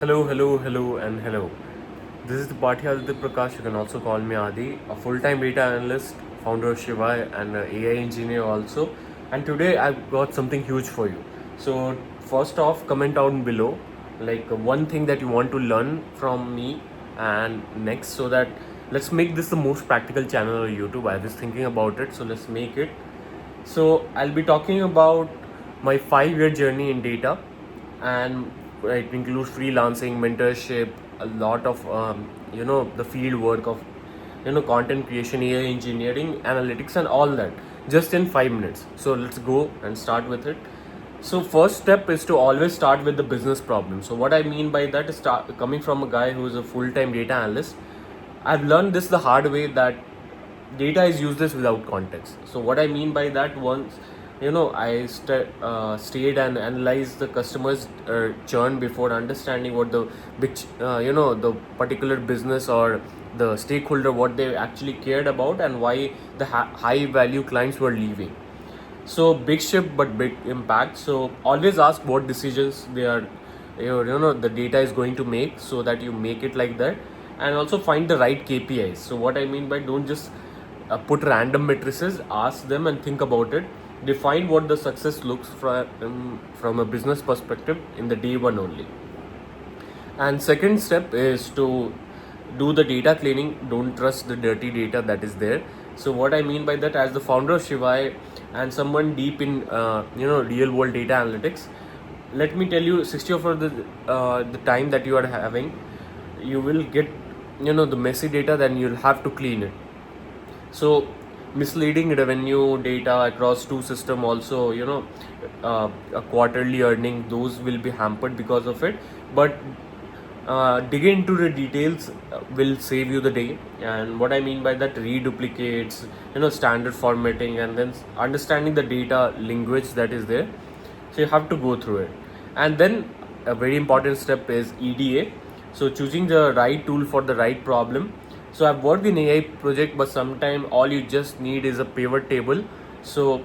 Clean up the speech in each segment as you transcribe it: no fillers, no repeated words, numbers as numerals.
Hello, hello, hello, and hello. This is Tripathi Aditya Prakash. You can also call me Adi, a full-time data analyst, founder of Shivai, and an AI engineer also. And today I've got something huge for you. So first off, comment down below like one thing that you want to learn from me, and next, so that let's make this the most practical channel on YouTube. I was thinking about it, so let's make it. So I'll be talking about my 5-year journey in data, and it includes freelancing, mentorship, a lot of the field work of content creation, AI engineering, analytics, and all that, just in 5 minutes. So let's go and start with it. So first step is to always start with the business problem. So what I mean by that is coming from a guy who is a full-time data analyst. I've learned this the hard way, that data is useless without context. So what I mean by that, once stayed and analyzed the customers churn before understanding what the big the particular business or the stakeholder, what they actually cared about, and why the high value clients were leaving. So big shift but big impact. So always ask what decisions they are the data is going to make, so that you make it like that. And also find the right KPIs. So what I mean by, don't just put random matrices, ask them and think about it. Define what the success looks from a business perspective in the day one only. And second step is to do the data cleaning. Don't trust the dirty data that is there. So what I mean by that, as the founder of Shivai and someone deep in real world data analytics, let me tell you, 60 of the time that you are having, you will get the messy data, then you'll have to clean it. So misleading revenue data across two system also, a quarterly earning, those will be hampered because of it. But digging into the details will save you the day. And what I mean by that, reduplicates, standard formatting, and then understanding the data language that is there. So you have to go through it. And then a very important step is EDA. So choosing the right tool for the right problem. So I've worked in AI project, but sometimes all you just need is a pivot table. So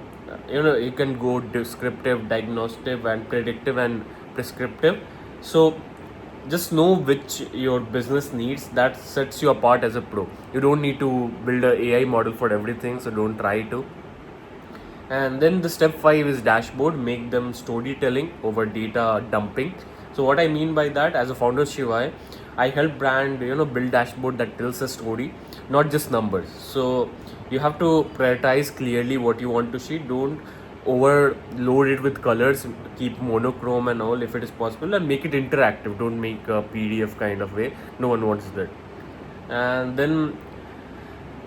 you can go descriptive, diagnostic, and predictive and prescriptive. So just know which your business needs. That sets you apart as a pro. You don't need to build a AI model for everything, so don't try to. And then the step 5 is dashboard. Make them storytelling over data dumping. So what I mean by that, as a founder of Shivai, I help brand build dashboard that tells a story, not just numbers. So you have to prioritize clearly what you want to see. Don't overload it with colors. Keep monochrome and all if it is possible, and make it interactive. Don't make a PDF kind of way. No one wants that. And then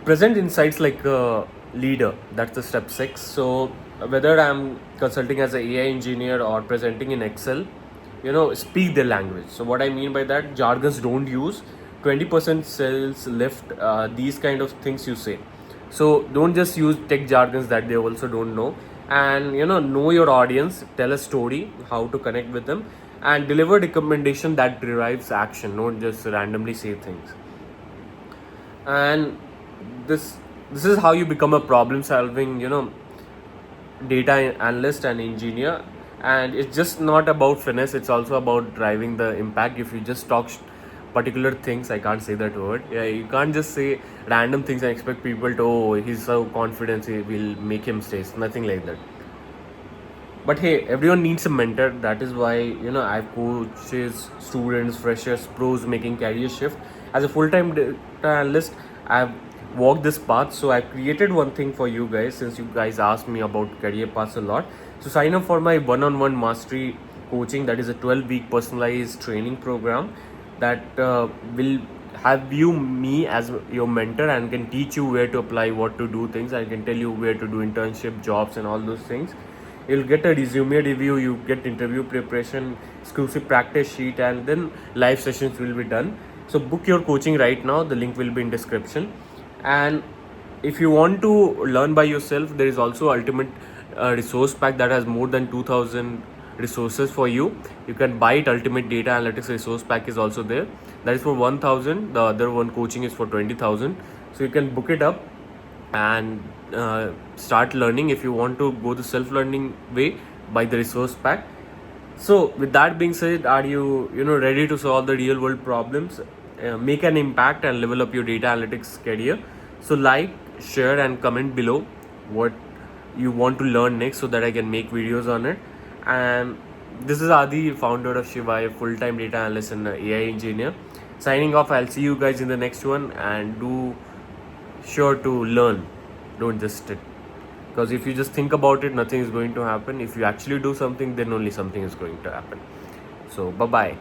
present insights like a leader. That's the step 6. So whether I'm consulting as an AI engineer or presenting in Excel, speak their language. So what I mean by that, jargons don't use. 20% sales lift, these kind of things you say. So don't just use tech jargons that they also don't know. And know your audience, tell a story, how to connect with them, and deliver recommendation that derives action, not just randomly say things. And this is how you become a problem solving data analyst and engineer. And it's just not about finesse, it's also about driving the impact. If you just talk particular things, I can't say that word, yeah, you can't just say random things and expect people to, oh, he's so confident, he will make him stay. Nothing like that. But hey, everyone needs a mentor. That is why I have coaches, students, freshers, pros making career shift. As a full-time data analyst, I have walked this path. So I've created one thing for you guys, since you guys asked me about career paths a lot. So sign up for my one-on-one mastery coaching. That is a 12-week personalized training program that will have me as your mentor, and can teach you where to apply, what to do things. I can tell you where to do internship, jobs, and all those things. You'll get a resume review, you get interview preparation, exclusive practice sheet, and then live sessions will be done. So book your coaching right now. The link will be in description. And if you want to learn by yourself, there is also ultimate resource pack that has more than 2000 resources for you. You can buy it. Ultimate data analytics resource pack is also there. That is for 1000. The other one coaching is for 20,000. So you can book it up and start learning. If you want to go the self-learning way, buy the resource pack. So with that being said, are you ready to solve the real world problems, make an impact, and level up your data analytics career? So like, share, and comment below what you want to learn next, so that I can make videos on it. And this is Adi, founder of Shivai, full-time data analyst and AI engineer. Signing off. I'll see you guys in the next one, and do sure to learn. Don't just sit. Because if you just think about it, nothing is going to happen. If you actually do something, then only something is going to happen. So bye bye.